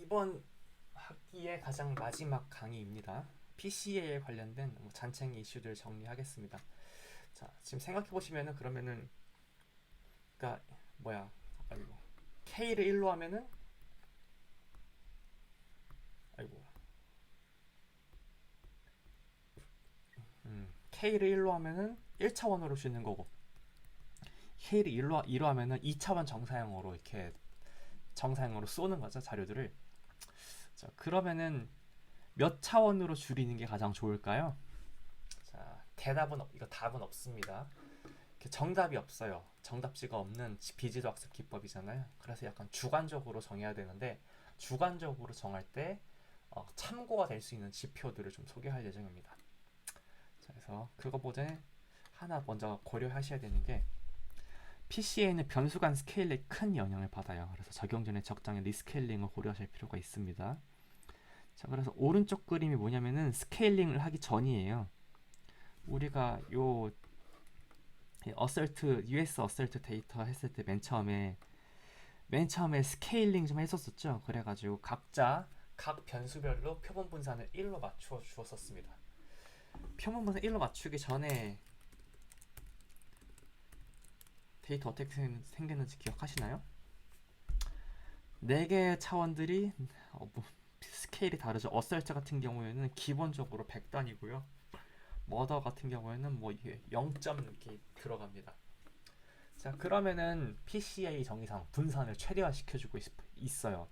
이번 학기의 가장 마지막 강의입니다. PCA에 관련된 잔챙이 이슈들 정리하겠습니다. 자, 지금 생각해 보시면은 그러면은 그러니까 뭐야? 아이고. K를 1로 하면은 아이고. K를 1로 하면은 1차원으로 주는 거고 K를 2로 하면은 2차원 정사형으로 이렇게 정사형으로 쏘는 거죠, 자료들을. 자, 그러면은 몇 차원으로 줄이는 게 가장 좋을까요? 자, 이거 답은 없습니다. 정답이 없어요. 정답지가 없는 비지도 학습 기법이잖아요. 그래서 약간 주관적으로 정해야 되는데 주관적으로 정할 때 참고가 될 수 있는 지표들을 좀 소개할 예정입니다. 자, 그래서 그거보다 하나 먼저 고려하셔야 되는 게 PCA는 변수 간 스케일에 큰 영향을 받아요. 그래서 적용 전에 적당히 리스케일링을 고려하실 필요가 있습니다. 자, 그래서 오른쪽 그림이 뭐냐면은 스케일링을 하기 전이에요. 우리가 요 US 어설트 데이터 했을 때 맨 처음에 스케일링 좀 했었었죠. 그래가지고 각 변수별로 표본 분산을 1로 맞추어 주었었습니다. 표본 분산 1로 맞추기 전에 데이터 어떻게 생겼는지 기억하시나요? 4개의 차원들이 스케일이 다르죠. 어설트 같은 경우에는 기본적으로 100단이고요. 머더 같은 경우에는 뭐 0점 이렇게 들어갑니다. 자, 그러면은 PCA 정의상 분산을 최대화 시켜주고 있어요.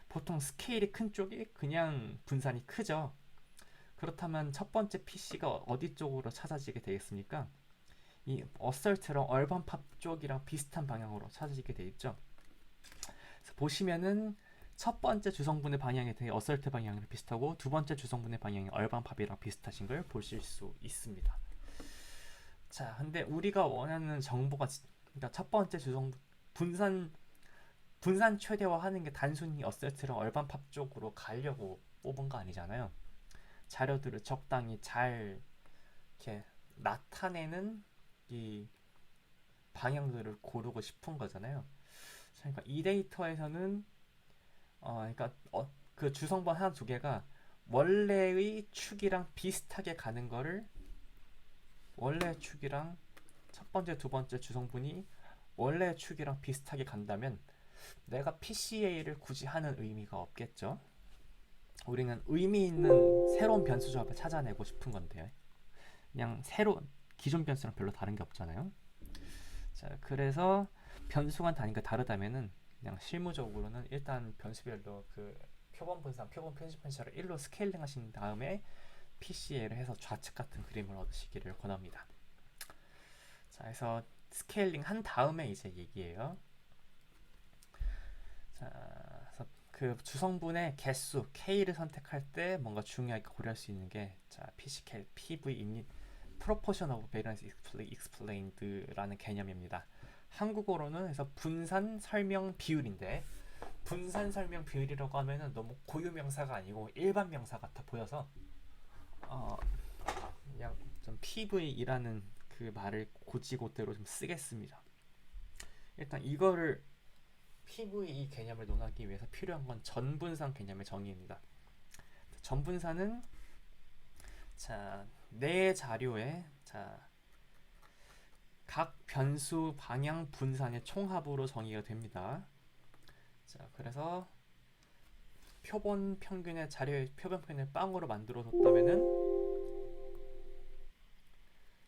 보통 스케일이 큰 쪽이 그냥 분산이 크죠. 그렇다면 첫 번째 PC가 어디 쪽으로 찾아지게 되겠습니까? 이 어설트랑 얼반팝 쪽이랑 비슷한 방향으로 찾아지게 돼 있죠. 그래서 보시면은 첫 번째 주성분의 방향이 되게 어설트 방향이랑 비슷하고 두 번째 주성분의 방향이 얼반팝이랑 비슷하신 걸 보실 수 있습니다. 자, 근데 우리가 원하는 정보가 그러니까 첫 번째 주성분 분산 최대화하는 게 단순히 어세트랑 얼반팝 쪽으로 가려고 뽑은 거 아니잖아요. 자료들을 적당히 잘 이렇게 나타내는 이 방향들을 고르고 싶은 거잖아요. 그러니까 이 데이터에서는 그 주성분 하나 두 개가 원래의 축이랑 비슷하게 가는 거를 원래 축이랑 첫 번째, 두 번째 주성분이 원래 축이랑 비슷하게 간다면 내가 PCA를 굳이 하는 의미가 없겠죠. 우리는 의미 있는 새로운 변수 조합을 찾아내고 싶은 건데요. 그냥 기존 변수랑 별로 다른 게 없잖아요. 자, 그래서 변수간 단위가 다르다면은 그냥 실무적으로는 일단 변수별로 그 표본 분산, 표본 편집 편차를 1로 스케일링 하신 다음에 PCA를 해서 좌측 같은 그림을 얻으시기를 권합니다. 자, 그래서 스케일링 한 다음에 이제 얘기해요. 자, 그래서 그 주성분의 개수 K를 선택할 때 뭔가 중요하게 고려할 수 있는 게 PCK, PV init Proportion of Variance Explained라는 개념입니다. 한국어로는 해서 분산 설명 비율인데 분산 설명 비율이라고 하면은 너무 고유 명사가 아니고 일반 명사 같아 보여서 그냥 좀 PV이라는 그 말을 고지고대로 좀 쓰겠습니다. 일단 이거를 PV 개념을 논하기 위해서 필요한 건 전분산 개념의 정의입니다. 전분산은 내 자료에 각 변수 방향 분산의 총합으로 정의가 됩니다. 자, 그래서 표본 평균의 자료의 표본 평균을 빵으로 만들어 뒀다면은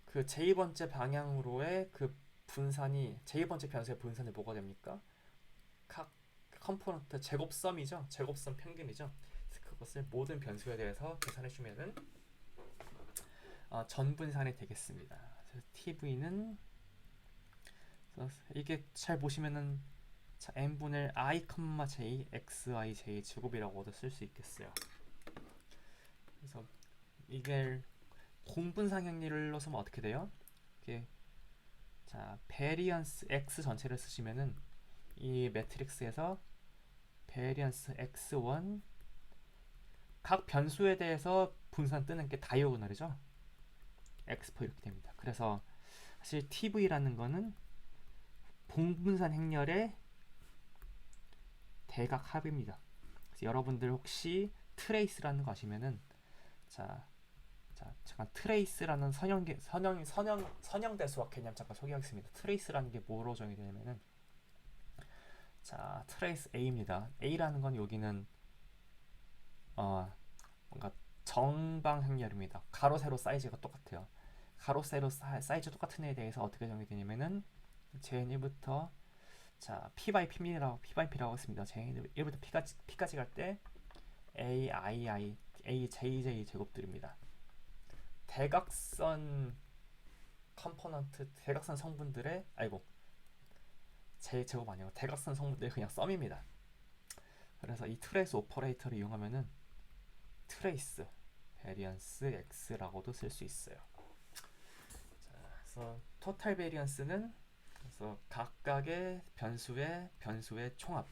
그 제2번째 방향으로의 그 분산이 제2번째 변수의 분산이 뭐가 됩니까? 각 컴포넌트 제곱섬이죠. 제곱섬 평균이죠. 그것을 모든 변수에 대해서 계산해 주면은 전분산이 되겠습니다. TV는 이게 잘 보시면은 n분의 i, j, xi, j 제곱이라고도 쓸 수 있겠어요. 그래서 이게 공분상행리로 쓰면 어떻게 돼요? 이게 베리언스 x 전체를 쓰시면은 이 매트릭스에서 베리언스 x1 각 변수에 대해서 분산 뜨는 게 다이오고널이죠. x4 이렇게 됩니다. 그래서 사실 TV라는 거는 봉분산 행렬의 대각 합입니다. 여러분들 혹시 트레이스라는 거 아시면은 자, 잠깐 트레이스라는 선형 대수학 개념 잠깐 소개하겠습니다. 트레이스라는 게 뭐로 정의 되냐면은 자, 트레이스 A입니다. A라는 건 여기는 뭔가 정방 행렬입니다. 가로 세로 사이즈가 똑같아요. 가로 세로 사이즈 똑같은 애에 대해서 어떻게 정의되냐면은 JN1부터 자 P/P라고 했습니다. JN1부터 P까지 갈 때 AII, AJJ 제곱들입니다. 대각선 컴포넌트, 대각선 성분들의 제곱 아니고 대각선 성분들의 그냥 썸입니다. 그래서 이 트레이스 오퍼레이터를 이용하면은 트레이스 베리언스 X라고도 쓸 수 있어요. 자, 그래서 토탈 베리언스는 그래서 각각의 변수의 총합,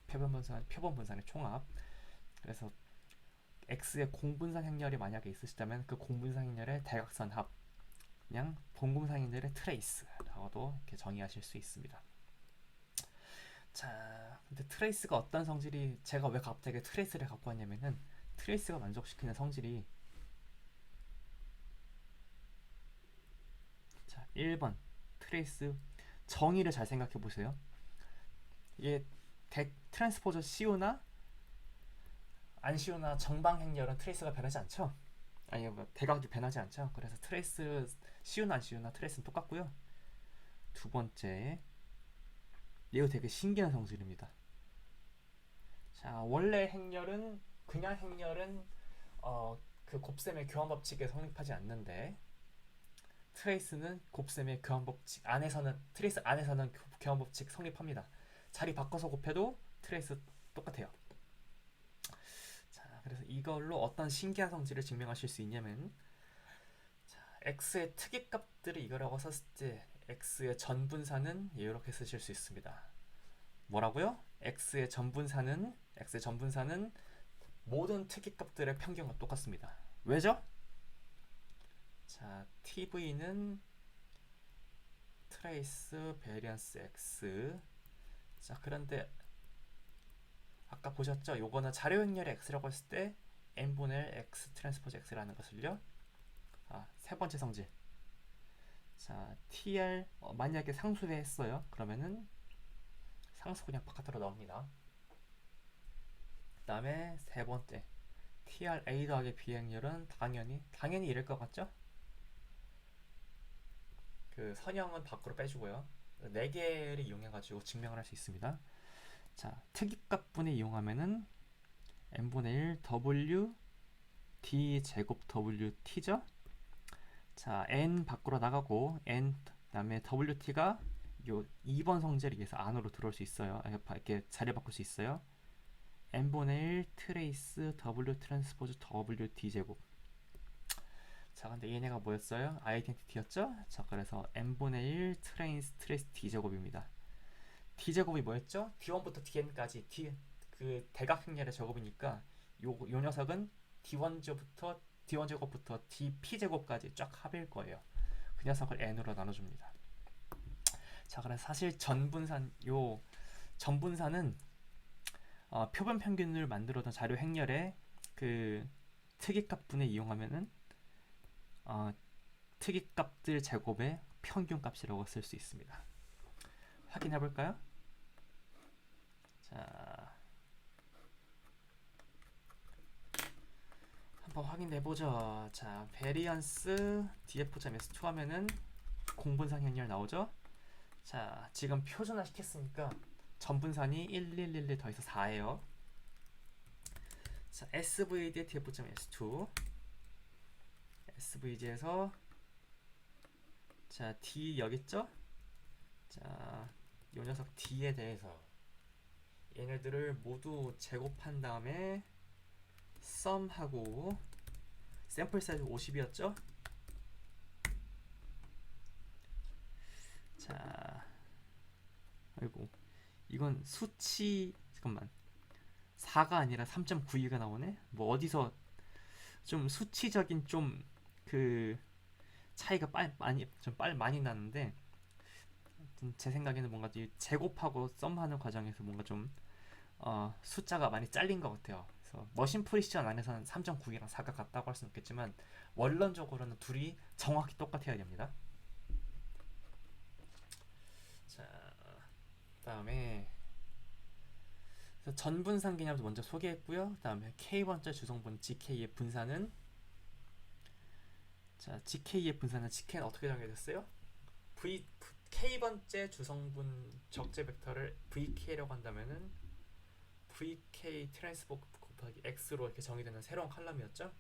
표본 분산의 총합. 그래서 X의 공분산 행렬이 만약에 있으시다면 그 공분산 행렬의 대각선 합, 그냥 공분산 행렬의 트레이스라고도 이렇게 정의하실 수 있습니다. 자, 근데 트레이스가 어떤 성질이 제가 왜 갑자기 트레이스를 갖고 왔냐면은 트레이스가 만족시키는 성질이 자 1번 트레이스 정의를 잘 생각해 보세요. 이게 트랜스포저 CU나 안 CU나 정방 행렬은 트레이스가 변하지 않죠. 아니 대각이 변하지 않죠. 그래서 트레이스 CU나 안 CU나 트레이스는 똑같고요. 두 번째 이거 되게 신기한 성질입니다. 자 원래 행렬은 그냥 행렬은 그 곱셈의 교환 법칙에 성립하지 않는데 트레이스는 곱셈의 교환 법칙 안에서는 트레이스 안에서는 교환 법칙 성립합니다. 자리 바꿔서 곱해도 트레이스 똑같아요. 자 그래서 이걸로 어떤 신기한 성질을 증명하실 수 있냐면 자, x의 특이값들을 이거라고 썼을 때 x의 전분사는 이렇게 쓰실 수 있습니다. 뭐라고요? x의 전분사는 모든 특이값들의 평균과 똑같습니다. 왜죠? 자, TV는 트레이스 베리언스 X. 자, 그런데 아까 보셨죠? 요거는 자료 행렬의 X라고 했을 때 n분의 X 트랜스포즈 X라는 것을요. 세 번째 성질. 자, TR 만약에 상수에 했어요. 그러면은 상수 그냥 바깥으로 나옵니다. 그 다음에 세 번째 TRA 더하기 B행렬은 당연히 이럴 것 같죠? 그 선형은 밖으로 빼주고요. 4개를 이용해가지고 증명을 할 수 있습니다. 자, 특이값분에 이용하면은 n분의 1 W D 제곱 WT죠? 자, n 밖으로 나가고 n 그다음에 WT가 요 2번 성질에 의해서 안으로 들어올 수 있어요. 이렇게 자리 바꿀 수 있어요. n분의 1 트레이스 W 트랜스포즈 WT 제곱. 자, 근데 얘네가 뭐였어요? 아이덴티티였죠? 자, 그래서 n분의 1 트레이스 D제곱입니다. D제곱이 뭐였죠? D1부터 Dn까지 그 대각 행렬의 제곱이니까 요 녀석은 D1제곱부터 DP제곱까지 쫙 합일 거예요. 그 녀석을 n으로 나눠줍니다. 자, 그래서 사실 전분사는 표본 평균을 만들어둔 자료 행렬의 그 특이값분에 이용하면은 특이값들 제곱의 평균값이라고 쓸 수 있습니다. 확인해 볼까요? 자, 한번 확인해 보죠. 자, 베리언스 df.s2 하면은 공분산 행렬 나오죠? 자, 지금 표준화 시켰으니까 전분산이 1, 1, 1, 1 더해서 4예요. 자, SVD df.s2 SVG에서 자, D 여기 있죠? 자, 이 녀석 D에 대해서 얘네들을 모두 제곱한 다음에 썸하고 샘플 사이즈 50이었죠? 자, 아이고 이건 수치 잠깐만 4가 아니라 3.92가 나오네? 뭐 어디서 좀 수치적인 좀 그 차이가 많이 나는데 제 생각에는 뭔가 제곱하고 썸하는 과정에서 뭔가 좀 숫자가 많이 잘린 것 같아요. 그래서 머신 프리시전 안에서는 3.9이랑 4가 같다고 할 수는 없겠지만 원론적으로는 둘이 정확히 똑같아야 됩니다. 자, 그다음에 전분산 개념도 먼저 소개했고요. 그다음에 K번째 주성분 GK의 분산은 GK의 분산은 GK는 어떻게 정해졌어요? K번째 주성분 적재 벡터를 VK라고 한다면은 VK 트랜스포 곱하기 X로 이렇게 정의되는 새로운 칼럼이었죠.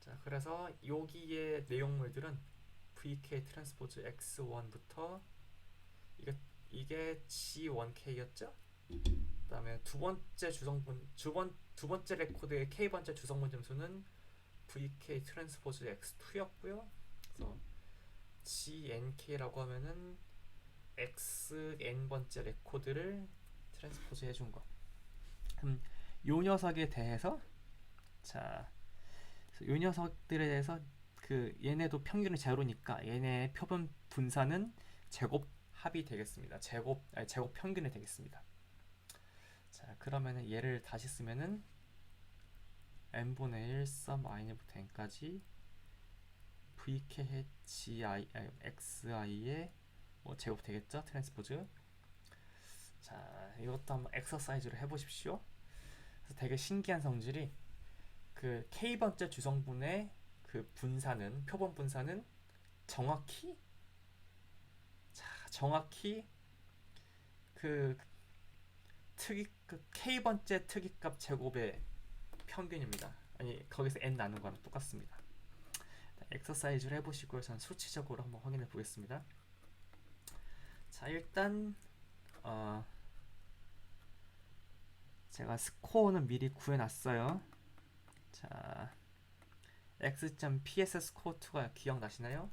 자, 그래서 여기의 내용물들은 VK 트랜스포즈 X1부터 이게 G1K였죠. 그다음에 두 번째 레코드의 K번째 주성분 점수는 VK 트랜스포즈 X2였고요. 그래서 GNK라고 하면은 XN번째 레코드를 트랜스포즈 해준 거. 그럼 요 녀석에 대해서 요 녀석들에 대해서 얘네도 평균이 제로니까 얘네의 표본 분산은 제곱 합이 되겠습니다. 제곱 평균이 되겠습니다. 자, 그러면은 얘를 다시 쓰면은 n분의 1 썸 i부터 n까지 vk xi의 제곱 되겠죠? 트랜스포즈. 자, 이것도 한번 엑서사이즈로 해보십시오. 그래서 되게 신기한 성질이 k번째 주성분의 표본 분산은 정확히 k번째 특이값 제곱의 평균입니다. 아니, 거기서 n 나눈 거랑 똑같습니다. 엑서사이즈를 해보시고요. 전 수치적으로 한번 확인해 보겠습니다. 자, 일단 제가 스코어는 미리 구해놨어요. 자, x.ps 스코어 2가 기억나시나요?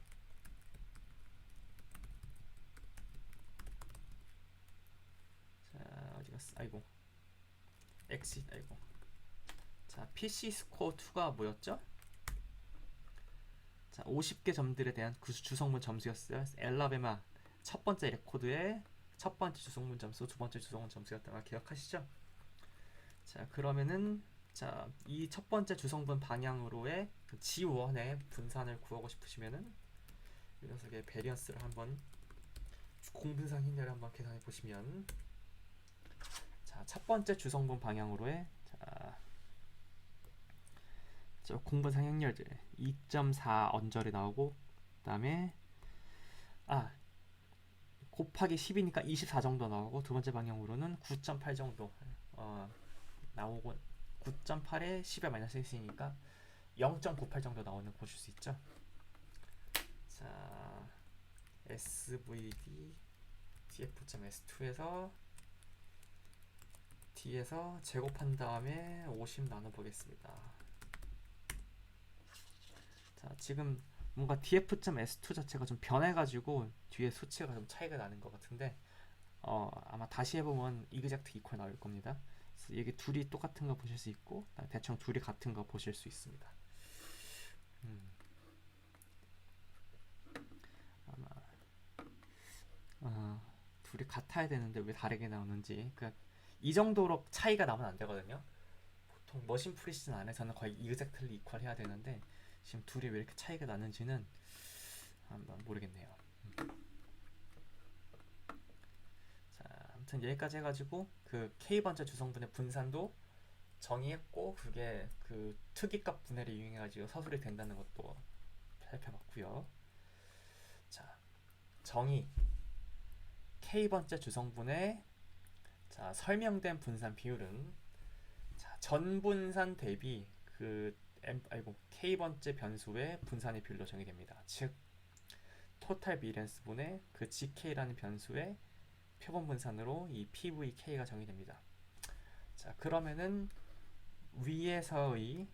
자, 어디 갔어? 아이고. 자, PC 스코어 2가 뭐였죠? 자, 50개 점들에 대한 주성분 점수였어요. 엘라베마 첫 번째 레코드의 첫 번째 주성분 점수, 두 번째 주성분 점수였던 걸 기억하시죠? 자, 그러면은 이 첫 번째 주성분 방향으로의 G1의 분산을 구하고 싶으시면은 이 녀석의 베리언스를 한번 공분산 힘열을 한번 계산해 보시면, 자, 첫 번째 주성분 방향으로의 공분산 행렬들 2.4 언저리 나오고, 그 다음에 곱하기 10이니까 24 정도 나오고, 두 번째 방향으로는 9.8 정도 나오고, 9.8에 10에 마이너스 1이니까 0.98 정도 나오는 거 보실 수 있죠. 자, SVD df.s2에서 D에서 제곱한 다음에 50 나눠보겠습니다. 자, 지금 뭔가 df.s2 자체가 좀 변해가지고 뒤에 수치가 좀 차이가 나는 것 같은데, 아마 다시 해보면 이그젝트 이퀄 나올 겁니다. 그래서 이게 둘이 똑같은 거 보실 수 있고, 대충 둘이 같은 거 보실 수 있습니다. 아마 둘이 같아야 되는데 왜 다르게 나오는지, 이 정도로 차이가 나면 안 되거든요. 보통 머신 프리시즌 안에서는 거의 이그젝틀리 이퀄 해야 되는데, 지금 둘이 왜 이렇게 차이가 나는지는 한번 모르겠네요. 자, 아무튼 여기까지 해가지고 K번째 주성분의 분산도 정의했고, 그게 특이값 분해를 이용해가지고 서술이 된다는 것도 살펴봤고요. 자, 정의 K번째 주성분의 설명된 분산 비율은 전분산 대비 K번째 변수의 분산의 비율로 정의됩니다. 즉, 토탈 비랜스 분의 GK라는 변수의 표본 분산으로 이 PVK가 정의됩니다. 자, 그러면은 위에서의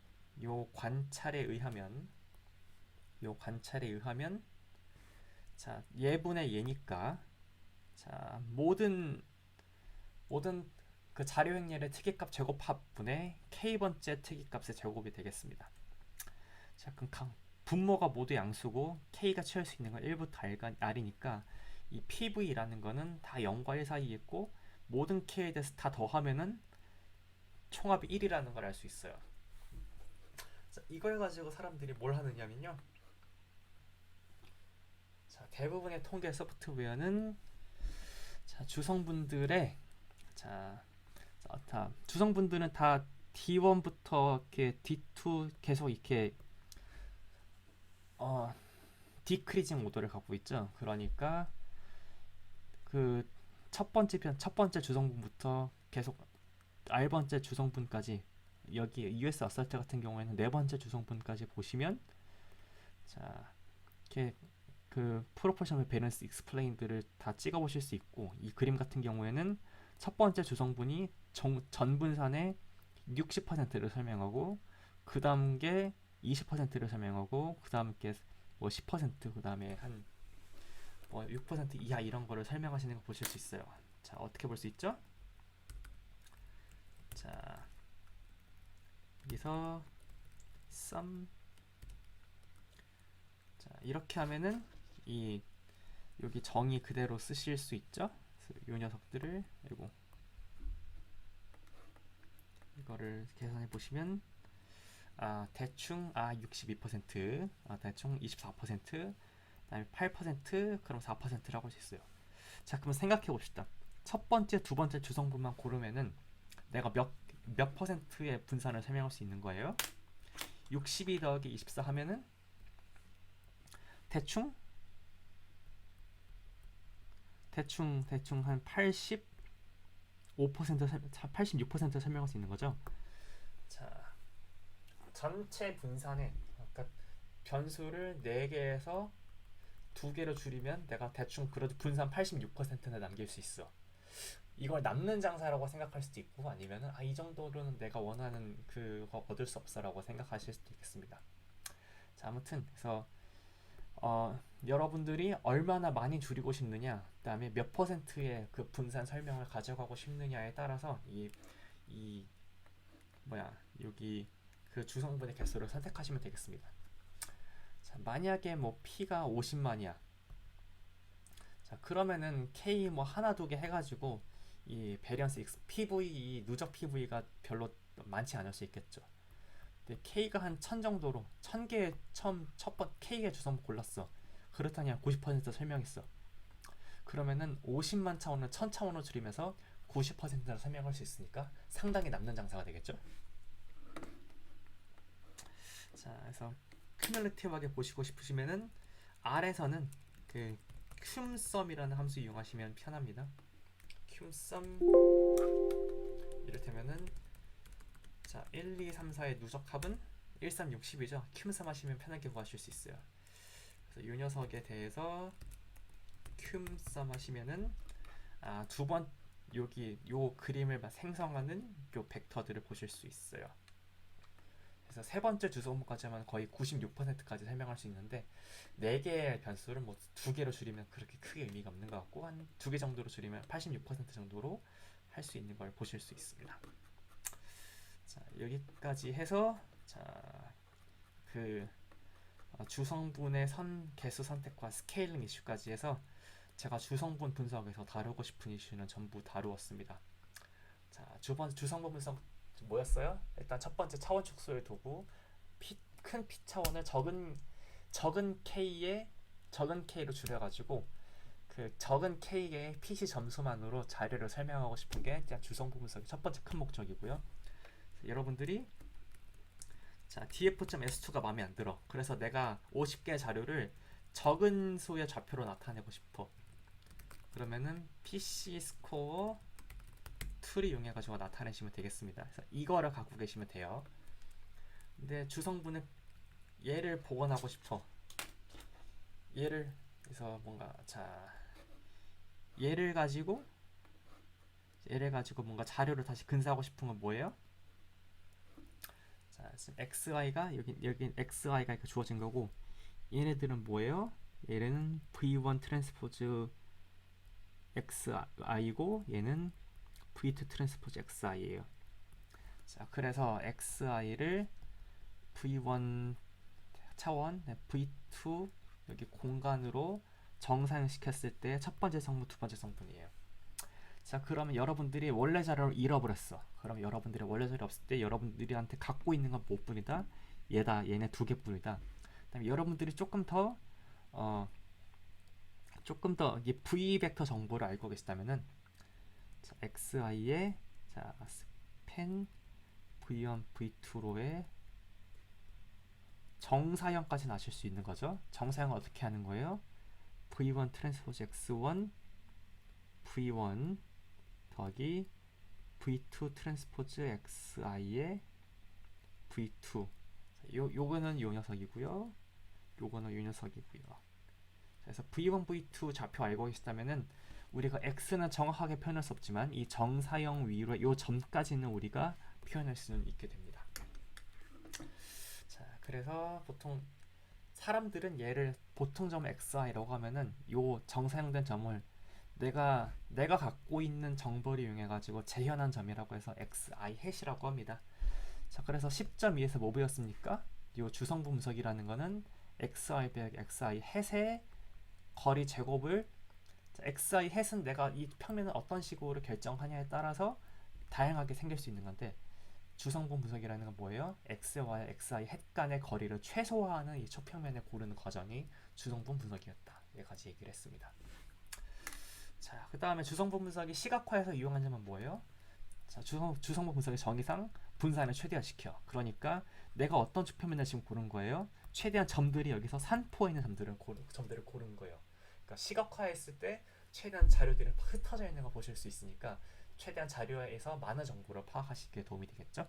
요 관찰에 의하면 자, 예분의 예니까, 자, 모든 자료 행렬의 특이값 제곱합분의 K번째 특이값의 제곱이 되겠습니다. 자, 그럼 분모가 모두 양수고 K가 취할 수 있는 건 1부터 R이니까 이 PV라는 거는 다 0과 1 사이에 있고, 모든 k에 대해서 다 더하면은 총합이 1이라는 걸 알 수 있어요. 자, 이걸 가지고 사람들이 뭘 하느냐면요. 자, 대부분의 통계 소프트웨어는 자, 주성분들의 자, 주성분들은 다 D1부터 이렇게 D2 계속 이렇게 디크리징 오더를 갖고 있죠. 그러니까 그 첫 번째 주성분부터 계속 R번째 주성분까지 여기 US 어설트 같은 경우에는 네 번째 주성분까지 보시면 자 이렇게 그 프로포셔널 밸런스 익스플레인들을 다 찍어 보실 수 있고 이 그림 같은 경우에는 첫 번째 주성분이 전 분산의 60%를 설명하고 그 다음 게 20%를 설명하고 그 다음 게뭐 10%그 다음에 한 뭐 6% 이하 이런 거를 설명하시는 거 보실 수 있어요. 자 어떻게 볼 수 있죠? 자 여기서 sum 자 이렇게 하면은 이 여기 정의 그대로 쓰실 수 있죠? 요 녀석들을 그리고 이거를 계산해 보시면 대충 62%, 대충 24%, 그다음에 8%, 그럼 4%라고 할 수 있어요. 자, 그럼 생각해 봅시다. 첫 번째, 두 번째 주성분만 고르면은 내가 몇 퍼센트의 분산을 설명할 수 있는 거예요? 62 더하기 24 하면은 대충 한 85% 86% 설명할 수 있는 거죠. 자, 전체 분산에 그러니까 변수를 4개에서 2개로 줄이면 내가 대충 그래도 분산 86%는 남길 수 있어. 이걸 남는 장사라고 생각할 수도 있고 아니면은 이 정도로는 내가 원하는 그거 얻을 수 없어라고 생각하실 수도 있겠습니다. 자, 아무튼 그래서 여러분들이 얼마나 많이 줄이고 싶느냐, 그다음에 몇 퍼센트의 그 분산 설명을 가져가고 싶느냐에 따라서 이 여기 그 주성분의 개수를 선택하시면 되겠습니다. 자, 만약에 뭐 P가 50만이야. 자, 그러면은 K 뭐 하나 두 개 해가지고 이 베리언스 X, PV, 이 누적 PV가 별로 많지 않을 수 있겠죠. 근데 K가 한 1000 정도로 1000개 첫번 K의 주성분 골랐어. 그렇다면 90% 설명했어. 그러면은 50만 차원을 1000 차원으로 줄이면서 90%를 설명할 수 있으니까 상당히 남는 장사가 되겠죠. 자, 그래서 큐뮬레티브하게 보시고 싶으시면은 R에서는 그 큐썸이라는 함수 이용하시면 편합니다. 큐썸 이를테면은 자 1, 2, 3, 4의 누적 합은 1, 3, 6, 10이죠. 큐썸 하시면 편하게 구하실 수 있어요. 그래서 이 녀석에 대해서 큐썸 하시면은 두 번 여기 요 그림을 생성하는 요 벡터들을 보실 수 있어요. 그래서 세 번째 주소문까지 하면 거의 96%까지 설명할 수 있는데 4개의 변수를 뭐 2개로 줄이면 그렇게 크게 의미가 없는 것 같고 한 2개 정도로 줄이면 86% 정도로 할 수 있는 걸 보실 수 있습니다. 자, 여기까지 해서 그 주성분의 개수 선택과 스케일링 이슈까지 해서 제가 주성분 분석에서 다루고 싶은 이슈는 전부 다루었습니다. 자, 주성분 분석 뭐였어요? 일단 첫 번째 차원 축소의 도구 큰 P 차원을 적은 K로 줄여가지고 그 적은 K의 PC 점수만으로 자료를 설명하고 싶은 게 주성분 분석의 첫 번째 큰 목적이고요. 여러분들이 df.s2가 마음에 안 들어. 그래서 내가 50개의 자료를 적은 수의 좌표로 나타내고 싶어. 그러면은 PC 스코어 툴을 이용해가지고 나타내시면 되겠습니다. 그래서 이거를 갖고 계시면 돼요. 근데 주성분은 얘를 복원하고 싶어. 그래서 얘를 가지고 뭔가 자료를 다시 근사하고 싶은 건 뭐예요? 자, 지금 xy가 여기 xy가 이렇게 주어진 거고 얘네들은 뭐예요? 얘는 v1 트랜스포즈 xi고 얘는 v2 트랜스포즈 xi예요. 자, 그래서 xi를 v1 차원, v2 여기 공간으로 정사용시켰을 때 첫 번째 성분, 두 번째 성분이에요. 자, 그러면 여러분들이 원래 자료를 잃어버렸어. 그럼 여러분들이 원래 자료 없을 때 여러분들이한테 갖고 있는 건 몇 분이다? 얘네 두 개뿐이다. 그다음에 여러분들이 어, 조금 더 이 v 벡터 정보를 알고 계시다면은 자, xi의 자 스팬 v1, v2로의 정사형까지는 아실 수 있는 거죠. 정사형은 어떻게 하는 거예요? v1 트랜스포즈 x1 v1 더하기 v2 트랜스포즈 xi의 v2. 요거는 요 녀석이고요. 요거는 요 녀석이고요. 그래서 v1, v2 좌표 알고 계시다면은 우리가 x는 정확하게 표현할 수 없지만 이 정사형 위로 요 점까지는 우리가 표현할 수는 있게 됩니다. 자, 그래서 보통 사람들은 얘를 보통점 xi라고 하면은 요 정사형된 점을 내가 갖고 있는 정보를 이용해 가지고 재현한 점이라고 해서 xi 햇이라고 합니다. 자, 그래서 10.2에서 뭐 배웠습니까? 요 주성분 분석이라는 거는 xi 배역 xi 햇의 거리 제곱을 xi 햇은 내가 이 평면을 어떤 식으로 결정하냐에 따라서 다양하게 생길 수 있는 건데 주성분 분석이라는 건 뭐예요? x와 xi 햇 간의 거리를 최소화하는 이 초평면을 고르는 과정이 주성분 분석이었다. 여기까지 얘기를 했습니다. 자, 그 다음에 주성분 분석이 시각화해서 이용한 점은 뭐예요? 자, 주성분 분석의 정의상 분산을 최대화시켜. 그러니까 내가 어떤 초평면을 지금 고른 거예요? 최대한 점들이 여기서 산포에 있는 점들을 고른 거예요. 그러니까 시각화했을 때 최대한 자료들이 흩어져 있는 거 보실 수 있으니까 최대한 자료에서 많은 정보를 파악하시기에 도움이 되겠죠.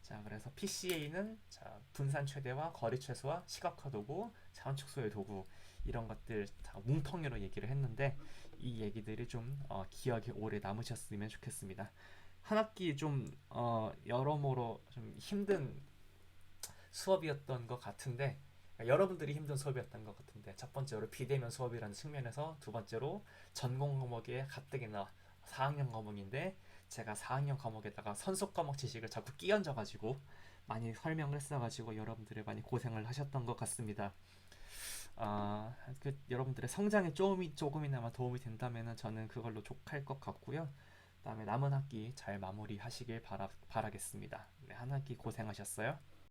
자, 그래서 PCA는 자, 분산 최대화, 거리 최소화, 시각화 도구, 자원 축소의 도구 이런 것들 다 뭉텅이로 얘기를 했는데 이 얘기들이 좀 기억에 오래 남으셨으면 좋겠습니다. 한 학기 좀 여러모로 좀 힘든 수업이었던 것 같은데 여러분들이 힘든 수업이었던 것 같은데 첫 번째로 비대면 수업이라는 측면에서 두 번째로 전공 과목에 가뜩이나 4학년 과목인데 제가 4학년 과목에다가 선속 과목 지식을 자꾸 끼얹어 가지고 많이 설명을 했어 가지고 여러분들이 많이 고생을 하셨던 것 같습니다. 여러분들의 성장에 조금이나마 도움이 된다면 저는 그걸로 족할 것 같고요. 그다음에 남은 학기 잘 마무리하시길 바라겠습니다. 네, 한 학기 고생하셨어요.